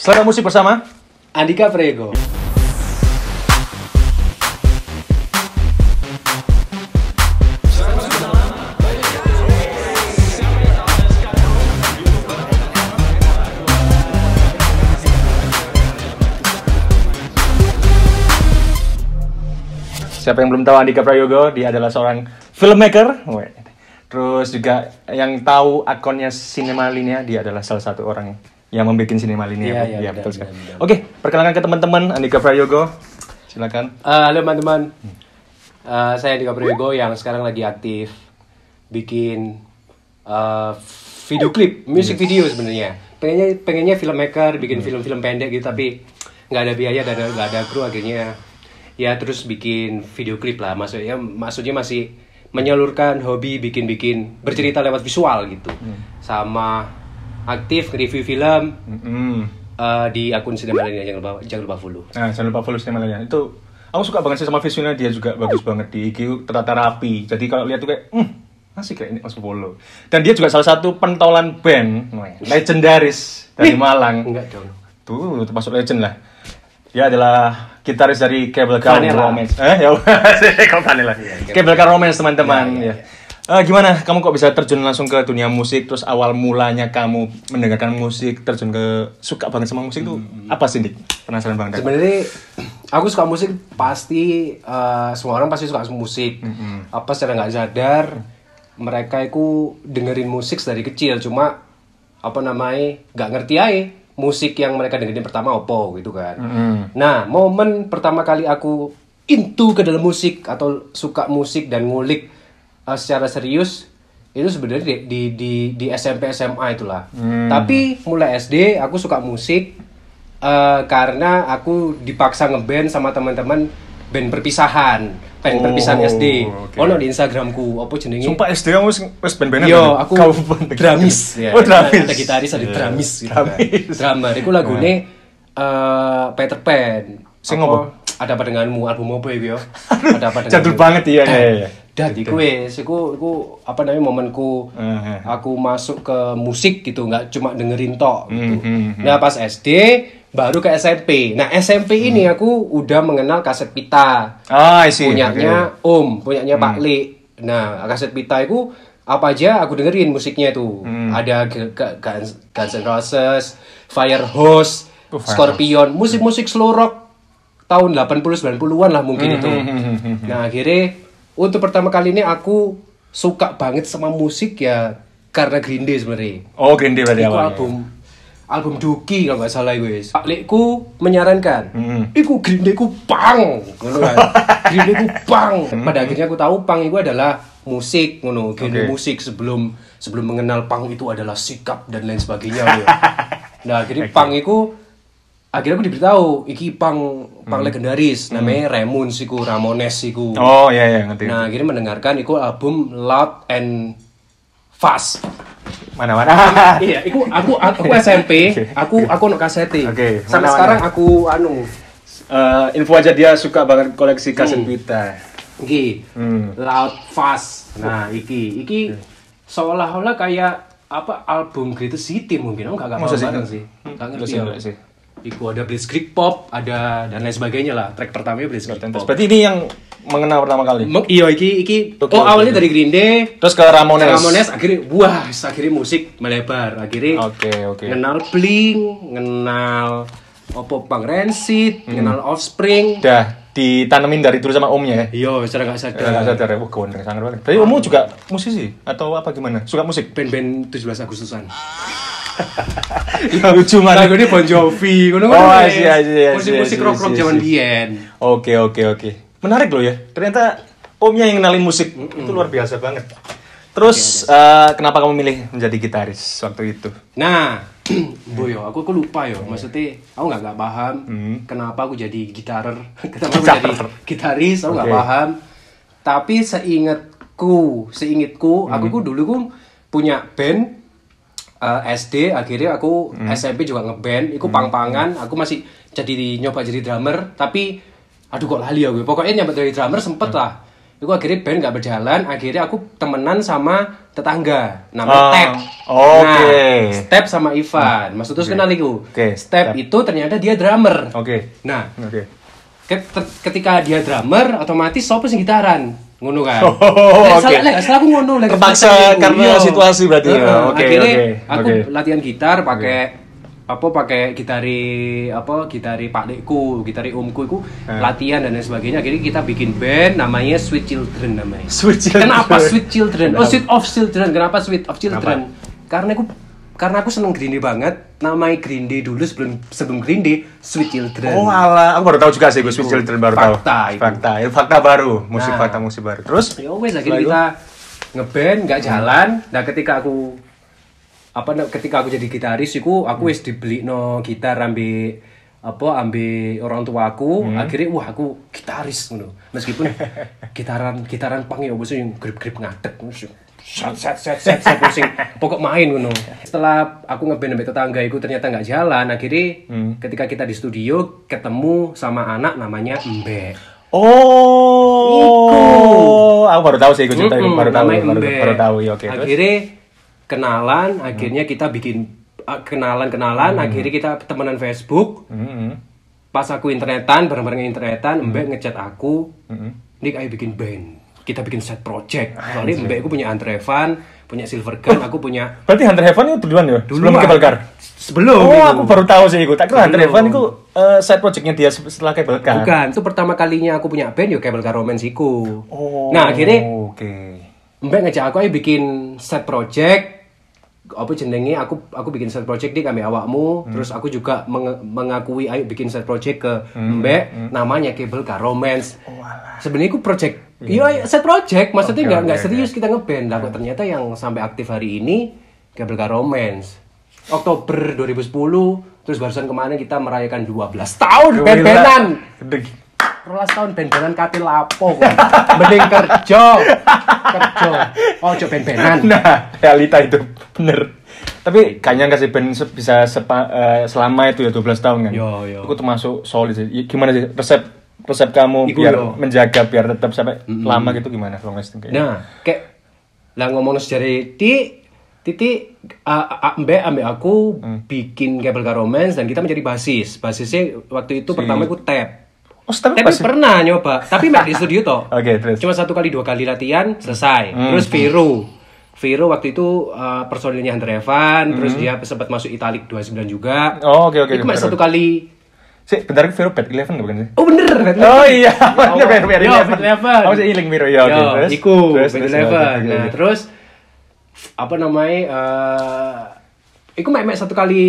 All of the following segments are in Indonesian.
Selera musik bersama Andika Prego. Siapa yang belum tahu Andika Prayogo, dia adalah seorang filmmaker. Terus juga yang tahu akunnya Cinema Linea, dia adalah salah satu orang yang membuat Cinema Linea. Iya, betul sekali. Oke, perkenalkan ke teman-teman Andika Prayogo. Silakan. Halo teman-teman. Saya Andika Prayogo yang sekarang lagi aktif bikin video klip, music video sebenarnya. Pengennya filmmaker, bikin film-film pendek gitu, tapi nggak ada biaya dan nggak ada kru, akhirnya ya terus bikin video klip lah. Maksudnya masih menyalurkan hobi bikin bercerita lewat visual gitu. Sama aktif review film di akun Cinema Linea, jangan lupa follow. Nah, jangan lupa follow Cinema Linea. Itu aku suka banget sih sama visualnya, dia juga bagus banget di IG, tertata rapi. Jadi kalau lihat tuh kayak asik kayak ini, langsung follow. Dan dia juga salah satu pentolan band legendaris dari Malang. Enggak dong. Tuh, termasuk legend lah. Dia adalah gitaris dari Cable Car Romance. Ya, kok Vanilla. Cable Car Romance, teman-teman. Ya. Gimana? Kamu kok bisa terjun langsung ke dunia musik? Terus awal mulanya kamu mendengarkan musik, terjun ke suka banget sama musik itu apa sih, Dik? Penasaran banget. Sebenarnya aku suka musik pasti, semua orang pasti suka musik. Apa secara nggak sadar mereka itu dengerin musik dari kecil, cuma apa namanya nggak ngerti aja musik yang mereka dengerin pertama opo gitu kan. Nah, momen pertama kali aku into ke dalam musik atau suka musik dan ngulik secara serius itu sebenarnya di SMP SMA itulah. Tapi mulai SD aku suka musik karena aku dipaksa ngeband sama teman-teman band perpisahan SD. Okay. Ono di Instagramku apa jenenge? Sumpah SD kamu wis band-bandan. Yo, aku dramis ya. Oh, dramis. Ada gitaris, ada dramis gitu kan. Drummer iku lagune Peter Pan. Sing ngopo? Ada apa denganmu, album apa ya? Ada apa denganmu? Jadul banget iya. Dadi iku apa namanya momenku aku masuk ke musik gitu, nggak cuma dengerin tok gitu. Nah, pas SD baru ke SMP. Nah, SMP ini aku udah mengenal kaset pita. Punyanya Om, punyanya Pak Le. Nah, kaset pita itu apa aja aku dengerin musiknya itu. Ada Guns N' Roses, Firehose, Scorpion, musik-musik slow rock tahun 80-90-an lah mungkin itu. Nah, akhirnya untuk pertama kali ini aku suka banget sama musik ya karena Green Day sebenarnya. Oh, Green Day berarti awalnya. Album Dookie kalau nggak salah gue. Pak Lekku menyarankan, iku Green Day ku pang, ngono kan. Green Day ku pang. Pada akhirnya aku tahu pang itu adalah musik, ngono. Genre musik sebelum mengenal pang itu adalah sikap dan lain sebagainya. Nah, akhirnya pang itu akhirnya aku diberitahu, iki pang legendaris, namanya Ramones iku. Oh iya ngerti. Nah, akhirnya mendengarkan iku album Loud and Fast. Mana? Iya, aku SMP, aku ono kasete. Sampai sekarang aku info aja dia suka banget koleksi kaset pita. Iki. Loud Fast. Nah, iki seolah-olah kayak apa album Greatest City mungkin. Aku enggak paham sih. Enggak ngerti sih. Iku ada Blitzkrieg Pop, ada dan lain sebagainya lah. Track pertamanya Blitzkrieg Pop. Berarti ini yang mengenal pertama kali. Iya, iki. Awalnya dari Green Day, terus ke Ramones. Akhirnya musik melebar. Akhirnya kenal Blink, kenal Punk Rancid, kenal Offspring. Dah ditanemin dari dulu sama omnya ya. Iya, secara enggak sadar. Ya. Wah, gondreng sangat banget. Tapi ommu juga musisi atau apa gimana? Suka musik? Band 17 Agustusan. Lucu banget. Lagu ini Bon Jovi, ngono kan. Musik rock zaman biyen. Oke. Menarik loh ya. Ternyata omnya yang kenalin musik. Itu luar biasa banget. Terus kenapa kamu milih menjadi gitaris waktu itu? Nah, boyo, aku lupa yo. Maksudnya aku enggak paham kenapa aku jadi gitarer. Kenapa aku jadi gitaris, aku enggak paham. Tapi seingatku, aku dulu punya band SD, akhirnya aku SMP juga ngeband, iku pang-pangan, aku masih nyoba jadi drummer, tapi aduh kok lali aku. Pokoknya nyampe dari drummer sempet lah. Iku akhirnya band gak berjalan, akhirnya aku temenan sama tetangga namanya Step. Step sama Ivan. Mas Tutus kenal iku. Step itu ternyata dia drummer. Nah, ketika dia drummer, otomatis sopo sing gitaran. Ngono kan. Salah aku ngono lagi. Terpaksa karena situasi berarti. Akhirnya aku latihan gitar pakai gitari Pak Dekku, gitari omku itu latihan dan lain sebagainya. Akhirnya kita bikin band namanya Sweet Children namanya. Kenapa Sweet Children? Sweet of Children. Kenapa Sweet of Children? Karena aku seneng Green Day banget. Namanya Green Day dulu sebelum Green Day Sweet Children. Oh alah, aku baru tahu juga sih gue Sweet Children baru tahu. Fakta baru, musik baru. Terus ya wes akhirnya kita ngeband nggak jalan. Nah ketika aku jadi gitaris aku wis dibelino gitar ambil orang tuaku. Akhirnya aku gitaris ngono. Meskipun gitaran pang ya wis yang grip ngadeg set pusing pokok main ngono. Setelah aku ngeband sampai tetangga itu ternyata nggak jalan, akhirnya ketika kita di studio ketemu sama anak namanya Mbek. Aku baru tahu sih ikut cerita itu, baru tahu. Ya, akhirnya kenalan, akhirnya kita bikin kenalan, akhirnya kita temenan Facebook. Pas aku internetan, bareng-bareng internetan, Mbak ngechat aku, Nik ayo bikin band, kita bikin side project. Soalnya Mbak aku punya Andrevan, punya Silver Gun, aku punya. Berarti Andrevan itu duluan ya? Sebelum Cable Car? Sebelum. Aku baru tahu sih, tak kira Andrevan itu side projectnya dia setelah Cable Car. Bukan, itu pertama kalinya aku punya band, Cable Car Romance iku. Nah akhirnya Mbak ngejak aku ayo bikin side project. Apa jenenge aku bikin side project di kami awakmu. Terus aku juga mengakui ayo bikin side project ke Mbak namanya Cable Car Romance. Sebenarnya aku project side project, maksudnya nggak serius kita ngeband lah. Ternyata yang sampai aktif hari ini Cable Car Romance Oktober 2010. Terus barusan kemarin kita merayakan 12 tahun band-bandan. 12 tahun band-bandan katil lapo kok. Mending kerja. Ojo band-bandan. Nah, realita itu bener. Tapi kayaknya nggak sih band bisa selama itu ya 12 tahun kan. Aku termasuk solid sih. Gimana sih resep kamu biar menjaga biar tetap sampai lama gitu gimana long lasting kayak. Nah, kayak lah ngomong sejarah Titi Mbak aku bikin Cable Car Romance dan kita menjadi basis. Basisnya waktu itu pertama aku tap. Tapi pernah nyoba, tapi di studio toh. Terus. Cuma 1 kali 2 kali latihan selesai. Terus Vero waktu itu personilnya Andrevan, terus dia sempat masuk Italic 29 juga. Itu cuma 1 kali. Bentar Vero Bad 11 bukan sih? Oh bener. Iya. Bad 11. Aku sih iling Vero ya. Iku Bad 11. Nah, terus apa namanya? Iku mek 1 kali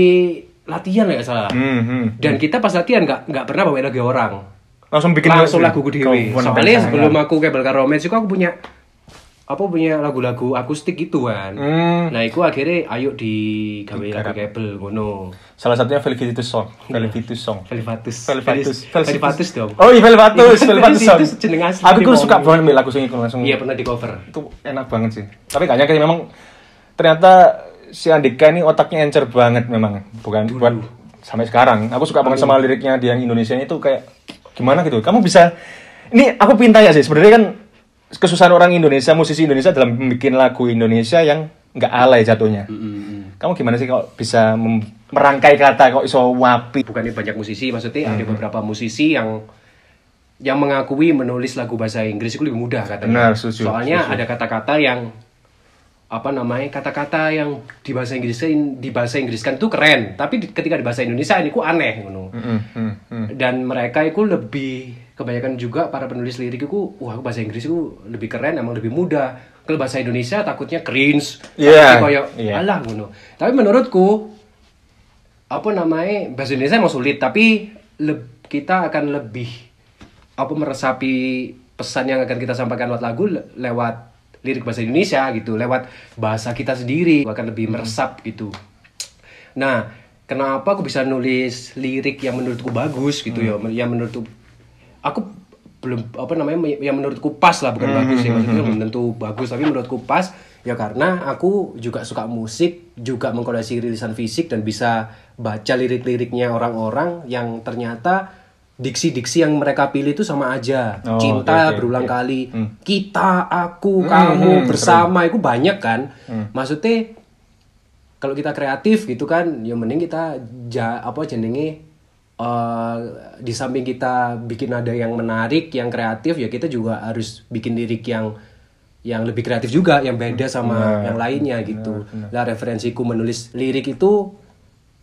latihan ya salah. Dan kita pas latihan nggak pernah bawa lagu orang. Langsung lagu dewe. Soalnya sebelum aku Cable Car Romance aku punya lagu-lagu akustik gitu kan. Nah, itu akhirnya ayo digawe lagu kabel ngono. Salah satunya Velvetus Song. Velvetus dong. Oh iya Velvetus Song. Itu jeneng asli. Aku suka banget ambil lagu sing iku langsung. Iya, pernah di cover. Itu enak banget sih. Tapi kayaknya memang ternyata si Andika ini otaknya encer banget memang. Bukan buat sampai sekarang. Aku suka banget sama liriknya dia yang Indonesia itu kayak gimana gitu. Kamu bisa ini aku pinta ya sih sebenarnya kan kesusahan orang Indonesia, musisi Indonesia dalam membuat lagu Indonesia yang nggak alay jatuhnya. Kamu gimana sih kalau bisa merangkai kata kok iso wapi? Bukannya banyak musisi, maksudnya ada beberapa musisi yang mengakui menulis lagu bahasa Inggris itu lebih mudah katanya. Benar, setuju. Soalnya ada kata-kata yang kata-kata yang di bahasa Inggris kan itu keren, tapi ketika di bahasa Indonesia ini ku aneh ngono. Dan mereka itu lebih kebanyakan juga para penulis lirik itu bahasa Inggris itu lebih keren, emang lebih mudah. Kalau bahasa Indonesia takutnya cringe, alah ngono. Tapi menurutku bahasa Indonesia emang sulit, tapi kita akan lebih meresapi pesan yang akan kita sampaikan lewat lagu lewat lirik bahasa Indonesia gitu, lewat bahasa kita sendiri akan lebih meresap gitu. Nah, kenapa aku bisa nulis lirik yang menurutku bagus gitu ya, yang menurutku aku belum yang menurutku pas lah, bukan bagus ya, maksudnya belum tentu bagus tapi menurutku pas ya karena aku juga suka musik, juga mengkoleksi rilisan fisik dan bisa baca lirik-liriknya orang-orang yang ternyata diksi-diksi yang mereka pilih itu sama aja. Cinta berulang kali. Kita, aku, kamu, bersama itu banyak kan. Maksudnya kalau kita kreatif gitu kan, ya mending kita jenenge di samping kita bikin nada yang menarik, yang kreatif, ya kita juga harus bikin lirik yang lebih kreatif juga, yang beda sama yang lainnya gitu. Lah referensiku menulis lirik itu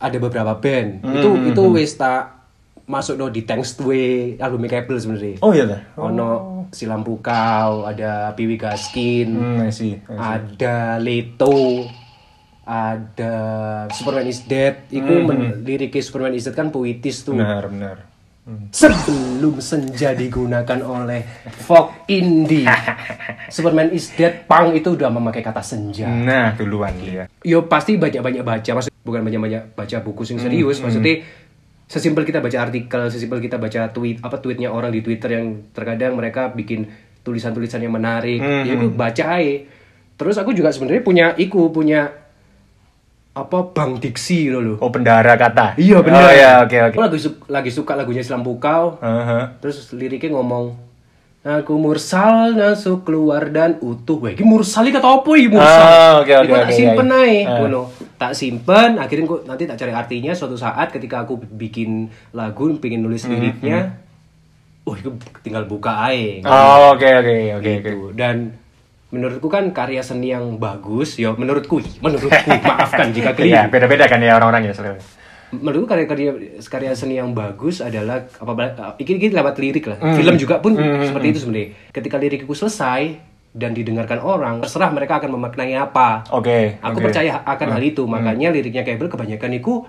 ada beberapa band. Itu wis tak masuk di Thanks to album Kabel sebenarnya. Oh iya dah. Ono Silam Pukau, ada Piwi Gaskin, I see. ada Leto, ada Superman is Dead. Iku liriknya Superman is Dead kan puitis tuh. Benar. Sebelum senja digunakan oleh folk indie, Superman is Dead punk itu udah memakai kata senja. Nah, duluan dia. Yo pasti banyak baca, maksud bukan banyak baca buku yang serius, maksudnya sesimpel kita baca artikel, sesimpel kita baca tweetnya orang di Twitter yang terkadang mereka bikin tulisan-tulisan yang menarik, ya aku baca aja. Terus aku juga sebenarnya punya bank diksi loh. Oh, bendara kata. Iya benar. Oh ya, oke. Aku lagi suka lagunya Silam Pukau. Terus liriknya ngomong, aku mursal masuk keluar dan utuh. Wah, ini mursal iki kata apa iki mursal? Oke. Tak simpen ae. Ngono. Tak simpen, akhirnya aku nanti tak cari artinya suatu saat ketika aku bikin lagu, pengen nulis liriknya. Itu tinggal buka ae. Oh, oke. Gitu. Dan menurutku kan karya seni yang bagus, ya menurutku maafkan jika keliru. Iya, beda-beda kan ya orang-orang ya selera. Menurutku karya seni yang bagus adalah ini lewat lirik lah. Film juga pun seperti itu sebenarnya. Ketika lirikku selesai dan didengarkan orang, terserah mereka akan memaknai apa. Oke. Aku percaya akan hal itu. Makanya liriknya Kabel kebanyakan itu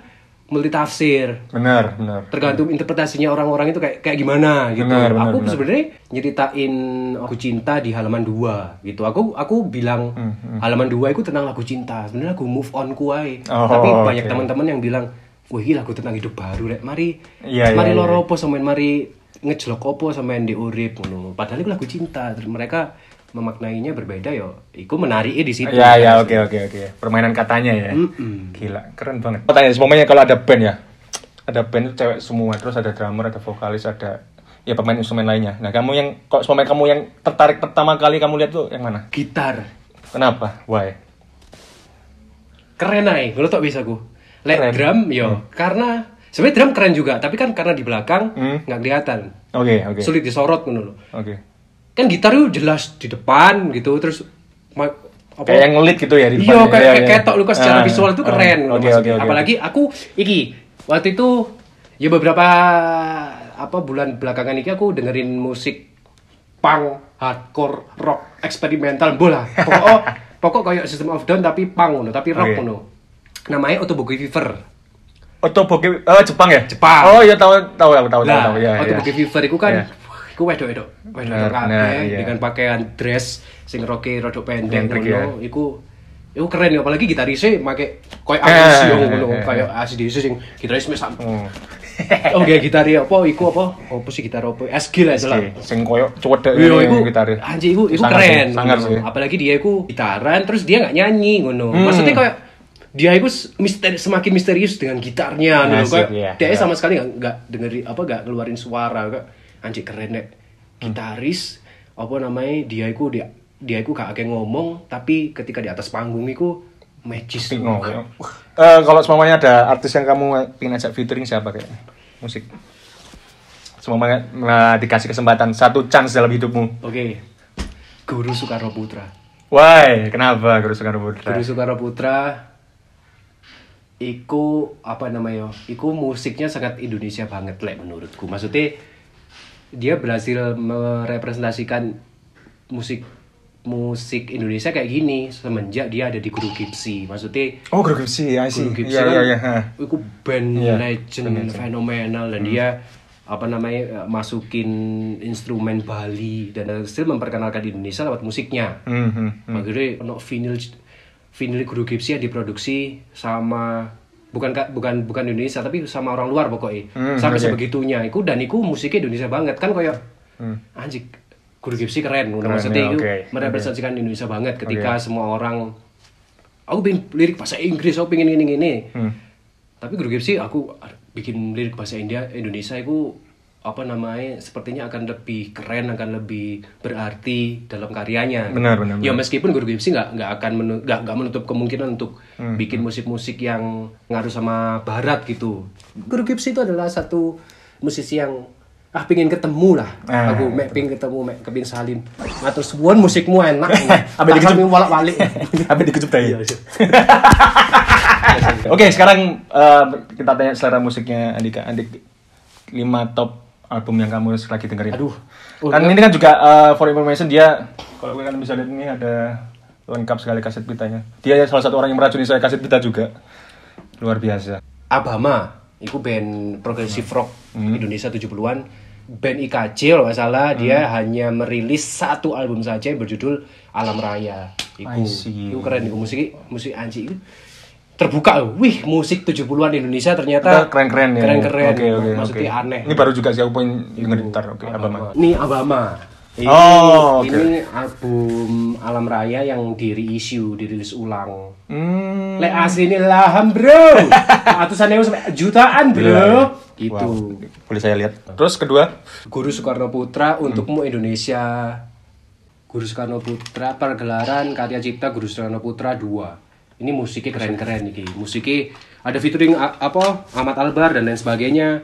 multitafsir. Benar. Tergantung interpretasinya orang-orang itu kayak gimana gitu. Aku sebenarnya nyeritain aku cinta di halaman 2 gitu. Aku bilang halaman 2 itu tentang lagu cinta. Sebenarnya lagu move on ku ae. Tapi banyak teman-teman yang bilang, "Wah, ini lagu tentang hidup baru rek. Mari loro opo sampean, mari ngejlok opo sampean di urip ngono." Padahal itu lagu cinta. Terus mereka memaknainya berbeda yo. Iku menariknya di situ. Ya, oke. Permainan katanya ya. Gila, keren banget. Mau tanya, semuanya kalau ada band ya. Ada band itu cewek semua, terus ada drummer, ada vokalis, ada ya pemain instrumen lainnya. Nah, kamu yang tertarik pertama kali kamu lihat tuh yang mana? Gitar. Kenapa? Why? Keren aja, kalau tak bisa aku. Drum yo, karena sebenarnya drum keren juga, tapi kan karena di belakang nggak kelihatan. Oke. Sulit disorot menurut. Oke. Kan gitar itu jelas di depan gitu, terus kayak yang ngelit gitu ya di depan. Iya, kayak ketok lu secara visual itu keren. Oke. Apalagi aku waktu itu ya beberapa bulan belakangan ini aku dengerin musik punk, hardcore, rock, eksperimental bola. Pokok kayak System of Down tapi punk tapi rock ngono. Namanya Otoboke Fever. Otoboke Jepang ya? Jepang. Oh iya tahu ya. Otoboke Fever itu kan iku wedok kabeh dengan pakaian dress sing rodok pendek ngono. Iku keren ya, apalagi gitarisnya make koyo ACDC ngono, kayak ACDC sing gitaris mesam. Oke, gitari apa sih gitar apa? Skill aja lah. Sing koyo cuwedek gitaris. Anjir iku keren. Apalagi dia iku gitaran terus dia enggak nyanyi ngono. Maksudnya kayak dia itu semakin misterius dengan gitarnya gitu. Kayak dia sama sekali enggak dengerin enggak ngeluarin suara. Anjir keren deh. Gitaris dia itu gak akeh ngomong, tapi ketika di atas panggung itu magis. Kalau semuanya ada artis yang kamu pengen ajak featuring siapa kayak musik? Semuanya dikasih kesempatan, satu chance dalam hidupmu. Oke. Guru Soekarno Putra. Why? Kenapa Guru Soekarno Putra? Guru Soekarno Putra iku iku musiknya sangat Indonesia banget menurutku. Maksudnya dia berhasil merepresentasikan musik Indonesia kayak gini semenjak dia ada di Guru Gipsy. Maksudnya Guru Gipsy, I see. Guru Gipsy itu band legend fenomenal dan dia masukin instrumen Bali dan hasil memperkenalkan Indonesia lewat musiknya. Makanya ono vinyl Guru Gipsy yang diproduksi sama bukan Indonesia tapi sama orang luar pokoknya. Sampai sebegitunya. Iku musiknya Indonesia banget kan kayak anjir Guru Gipsy keren. Maksudnya itu merepresentasikan Indonesia banget ketika semua orang aku pengen lirik bahasa Inggris, aku pengen gini. Tapi Guru Gipsy aku bikin lirik bahasa Indonesia itu apa namanya, sepertinya akan lebih keren, akan lebih berarti dalam karyanya. Benar. Ya meskipun Guru Gipsy nggak menutup kemungkinan untuk bikin musik-musik yang ngaruh sama Barat gitu. Guru Gipsy itu adalah satu musisi yang pingin ketemu lah. Aku pingin ketemu, kepin salin. Matur suwun musikmu enak. Abe dikecup walak-walik. Abe dikecup tadi. Oke, sekarang kita tanya selera musiknya Andika. Andik 5 top album yang kamu lagi dengerin. Aduh. Kan ini kan juga for information dia, kalau kalian bisa lihat ini ada lengkap sekali kaset pitanya. Dia salah satu orang yang meracuni saya kaset pita juga. Luar biasa. Abama, itu band progressive rock Indonesia 70-an. Band IKJ kalau nggak salah, dia hanya merilis 1 album saja yang berjudul Alam Raya. Itu keren, itu musik anjing itu. Terbuka loh, wih musik 70-an Indonesia ternyata keren-keren ya. Keren-keren, Oke. maksudnya aneh. Ini baru juga sih aku pengen denger gitar. Oke, Abama. Ini Abama. Ini album Alam Raya yang dirilis ulang. Lek asli ini laham bro, ratusan sampai jutaan bro. Gitu. Wow. Boleh saya lihat. Terus kedua, Guru Soekarno Putra Untukmu Indonesia. Guru Soekarno Putra, pergelaran karya cipta Guru Soekarno Putra 2. Ini musiknya keren-keren nih. Musiknya ada featuring Ahmad Albar dan lain sebagainya.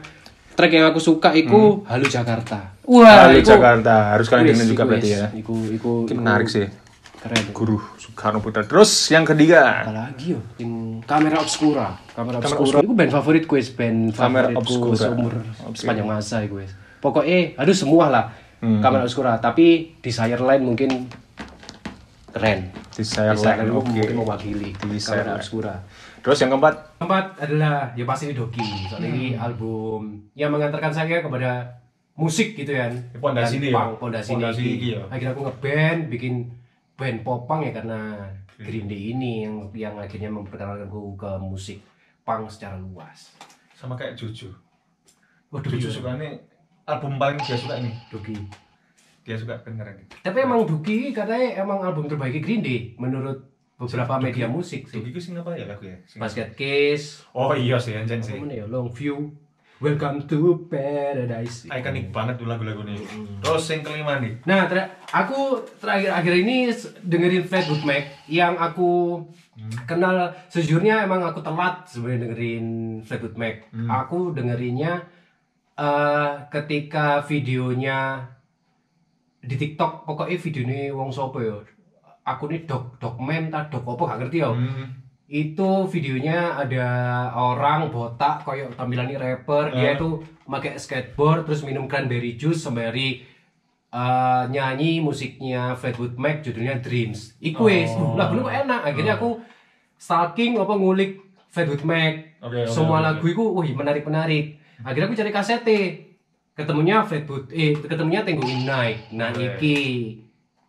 Track yang aku suka itu Halo Jakarta. Wah, Halo Jakarta. Harus kalian dengerin juga berarti ya. Itu menarik sih. Keren. Guru Soekarno Putra. Terus yang ketiga. Apalagi yo, Kamera Obscura. Kamera Obscura. Itu band favorit gue, band favoritku seumur sepanjang masa gue. Pokoknya aduh semua lah. Kamera Obscura, tapi Desire Line mungkin keren. Desire Line mungkin mewakili Kamera Obscura. Terus yang keempat adalah ya pasti ini Doki. Soalnya ini album yang mengantarkan saya kepada musik gitu ya. Pondasi ini ya. Pondasi ini. Akhirnya aku ngeband, bikin band popang ya karena Green Day ini yang akhirnya memperkenalkanku ke musik punk secara luas. Sama kayak Juju. Juju suka ini album paling dia suka ini Doki. Dia suka keren. Tapi emang Doki katanya emang album terbaik Green Day menurut beberapa media musik sih. Doki itu sing apa ya lagu ya? Basket Case. Oh iya sih anjen sih. Apa ya? Long View. Welcome to Paradise. Ikonik banget tuh lagu-lagu ini. Terus yang kelima nih. Nah, aku terakhir-akhir ini dengerin Fleetwood Mac yang aku kenal. Sejujurnya emang aku telat sebenarnya dengerin Fleetwood Mac. Aku dengerinnya ketika videonya di TikTok, pokoknya video ini wong sopo ya. Aku nih dokmen tak dok apa gak ngerti ya. Itu videonya ada orang botak koyo tampilannya rapper, dia itu pakai skateboard terus minum cranberry juice sembari nyanyi musiknya Fleetwood Mac judulnya Dreams. Iku wis lagu kok enak. Akhirnya aku stalking ngulik Fleetwood Mac. Semua lagu iku menarik-menarik. Akhirnya aku cari kasete. Ketemunya Tenggo in Night. Nah iki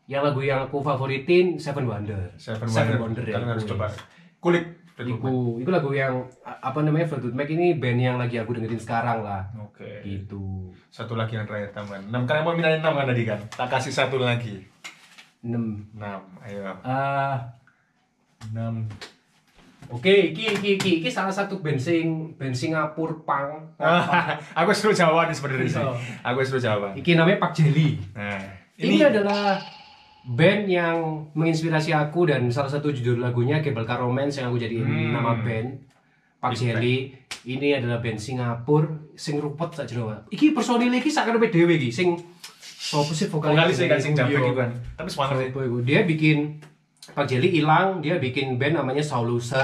yang lagu yang aku favoritin Seven Wonder. Seven Wonder ya. Kalian harus coba kulik. Iku lagu yang Fleetwood Mac ini band yang lagi aku dengerin sekarang lah. Oke. Gitu. Satu lagi yang terakhir tambahan. 6 kan mau minta 6 kan tadi kan. Tak kasih satu lagi. 6. Ayo. 6. Oke, iki salah satu band Singapura punk. Aku seru Jawa nih sebenarnya sih. Aku seru Jawa. Iki namanya Pak Jelly. Nah, ini adalah band yang menginspirasi aku dan salah satu judul lagunya Cable Car Romance yang aku jadiin nama band. Pak Jelly ini adalah band Singapura sing rupet sak jero. Iki personil iki sak karepe dhewe iki sing sopo sih vokalis sing jambe iki kan. Tapi semangat dia bikin Pak Jelly hilang, dia bikin band namanya Soul Loser,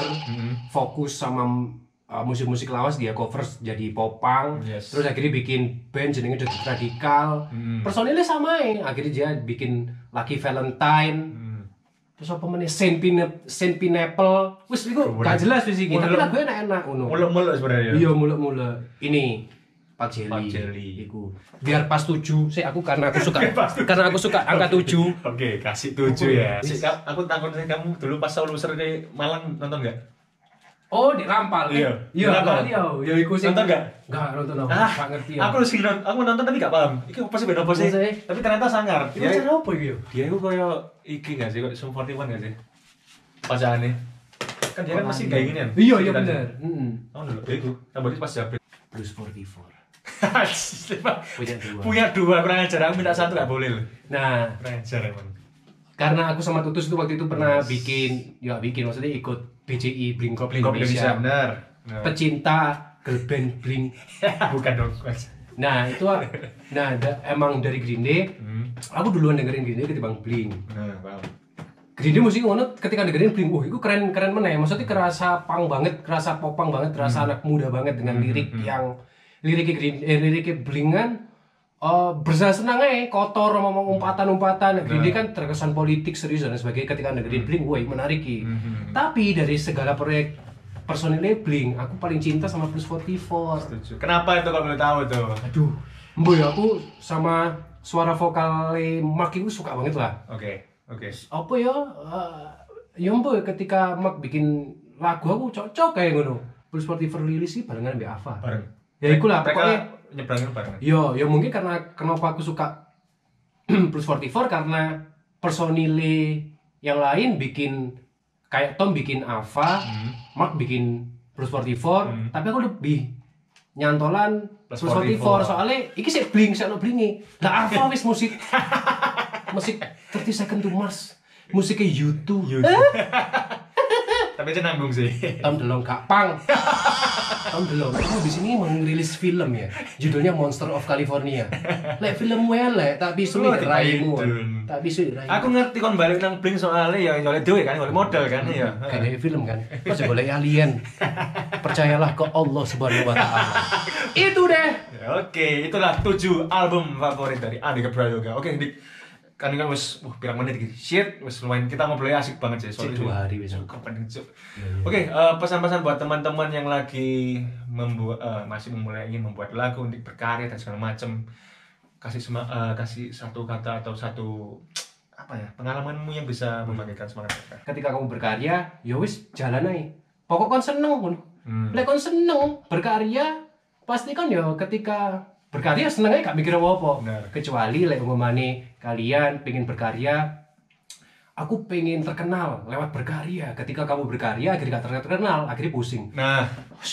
fokus sama musik-musik lawas, dia covers jadi popang, terus akhirnya bikin band jenenge Detik Radikal, personilnya sama akhirnya dia bikin Lucky Valentine, terus apa meneh Saint Pineapple, wis iku gak jelas wis iki, tapi lagunya enak-enak ngono. Muluk-muluk sebenarnya. Iya muluk-muluk. Ini Pak Jelly. Iku. Biar pas 7. Karena aku suka angka 7. Oke, kasih 7 ya. Aku takut kamu dulu pas Soul Loser di Malang nonton enggak? Oh, di Rampal. Iya, ya iku sing. Nonton enggak? Enggak nonton. Enggak ngerti ya. Aku nonton tapi enggak paham. Iki pasti beda apa sih? Tapi ternyata sangar. Iku cara apa iki yo? Dia iku koyo iki enggak sih? Kok Sum 41 enggak sih? Pasangannya. Kan dia kan masih kayak gini kan? Iya bener. Oh, dulu iku. Tambah pas Jabrit. Plus 44. Punya dua, kurang ajar. Aku minta satu nggak boleh loh. Nah, kurang ajar emang. Karena aku sama Tutus itu waktu itu pernah bikin maksudnya ikut BCI Blink Indonesia. Benar. Pecinta girl band Blink. Bukan dong. Emang dari Green Day, aku duluan dengerin Green Day ketimbang Blink. Paham. Green Day musik ngono ketika dengerin Blink, itu keren meneh. Maksudnya kerasa punk banget, kerasa popang banget, kerasa anak muda banget dengan liriknya Blink kan bersenang kotor ngomong umpatan-umpatan. Green Day kan terkesan politik serius dan sebagainya. Ketika dengerin Blink, woi menarik ki. Tapi dari segala proyek personilnya Blink, aku paling cinta sama Plus 44. Setuju. Kenapa itu kalau boleh tahu tuh? Aduh, mboy aku sama suara vokalnya Mark itu suka banget lah. Oke. Apa ya? Ya mboy ketika Mark bikin lagu aku cocok kayak ngono. Plus 44 rilis sih barengan mbak Ava. Bareng. Ya ikulah pokoknya nyebrangin bareng. Ya mungkin karena kenapa aku suka Plus 44 karena personile yang lain bikin kayak Tom bikin Ava, Mark bikin Plus 44, tapi aku lebih nyantolan Plus 44 soalnya iki sik Blink sik ono blingi. Lah Ava wis musik 30 Second to Mars, musiknya U2. Tapi aja nanggung sih. Tom delong gak pang. Tom delong. Kamu di sini mau ngerilis film ya. Judulnya Monster of California. Lek film welek tak bisu diraimu. Tak bisu diraimu. Aku ngerti kon balik nang Blink soalnya ya oleh duit kan, oleh modal kan ya. Kayak film kan. Kok boleh alien. Percayalah ke Allah Subhanahu wa taala. Itu deh. Ya, oke, itulah 7 album favorit dari Andika Prayoga. Oke, Dik. Kan wis pirang menit gitu. Shit, wis lumayan kita ngobrolnya asik banget sih soalnya. 2 hari wis. Oke, pesan-pesan buat teman-teman yang lagi masih ingin membuat lagu untuk berkarya dan segala macam. Kasih satu kata atau satu pengalamanmu yang bisa membangkitkan semangat mereka. Ketika kamu berkarya, ya wis jalan aja. Pokok kon seneng pun. Lek kon seneng berkarya, pasti kan ya ketika berkarya seneng aja gak mikir apa-apa. Kecuali lek umpamane kalian pengen berkarya, aku pengen terkenal lewat berkarya. Ketika kamu berkarya akhirnya gak terkenal, akhirnya pusing. Nah,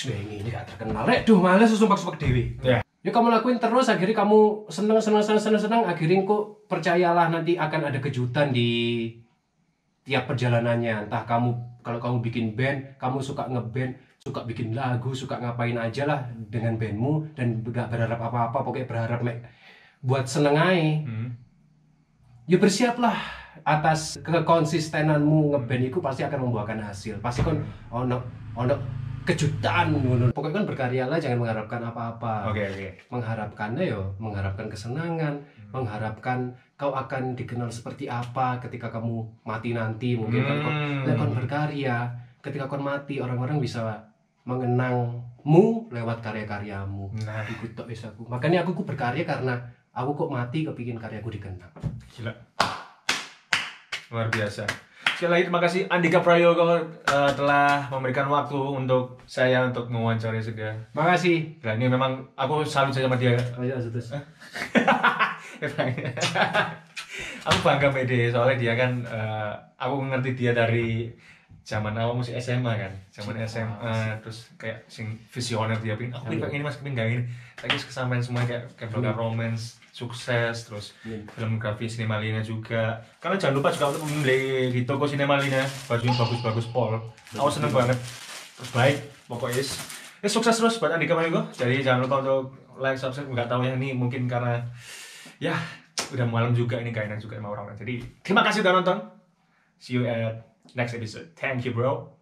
ini gak terkenal. Duh males sumpah-sumpah dewi. Ya kamu lakuin terus, akhirnya kamu seneng, akhirnya kok percayalah nanti akan ada kejutan di tiap perjalanannya. Entah kalau kamu bikin band, kamu suka ngeband, suka bikin lagu, suka ngapain aja lah dengan bandmu dan gak berharap apa-apa, pokoknya berharap buat seneng aja. Ya bersiaplah atas kekonsistenanmu ngeband itu pasti akan membuahkan hasil. Pasti kan ono kejutan. Pokoknya kan berkaryalah, jangan mengharapkan apa-apa. Oke. Mengharapkannya ya mengharapkan kesenangan, mengharapkan kau akan dikenal seperti apa ketika kamu mati nanti. Mungkin kau berkarya, ketika kau mati orang-orang bisa mengenangmu lewat karya-karyamu. Nah, ikut tok wis aku. Makanya aku berkarya karena aku kok mati kepingin karyaku dikenang. Gila. Luar biasa. Sekali lagi terima kasih Andika Prayoga telah memberikan waktu untuk saya untuk mewawancari Sega. Makasih. Nah, ini memang aku salut saja sama dia. Ayo terus. Aku bangga sama dia soalnya dia kan aku ngerti dia dari zaman awal musik SMA kan, zaman SMA terus kayak sing visioner dia pingin aku pengen ini mas pengen gak ini, tapi kesampaian semua kayak Belka Romance sukses, terus film grafis Cinemalina juga. Karena jangan lupa juga untuk membeli di toko Cinemalina bajunya bagus-bagus Paul. Aku seneng banget, terbaik pokoknya. Sukses terus buat Andika Prayoga. Jadi jangan lupa untuk like, subscribe. Nggak tahu ya ini mungkin karena ya udah malam juga ini gak enak juga sama orang-orang. Jadi terima kasih udah nonton. See you at next episode. Thank you bro.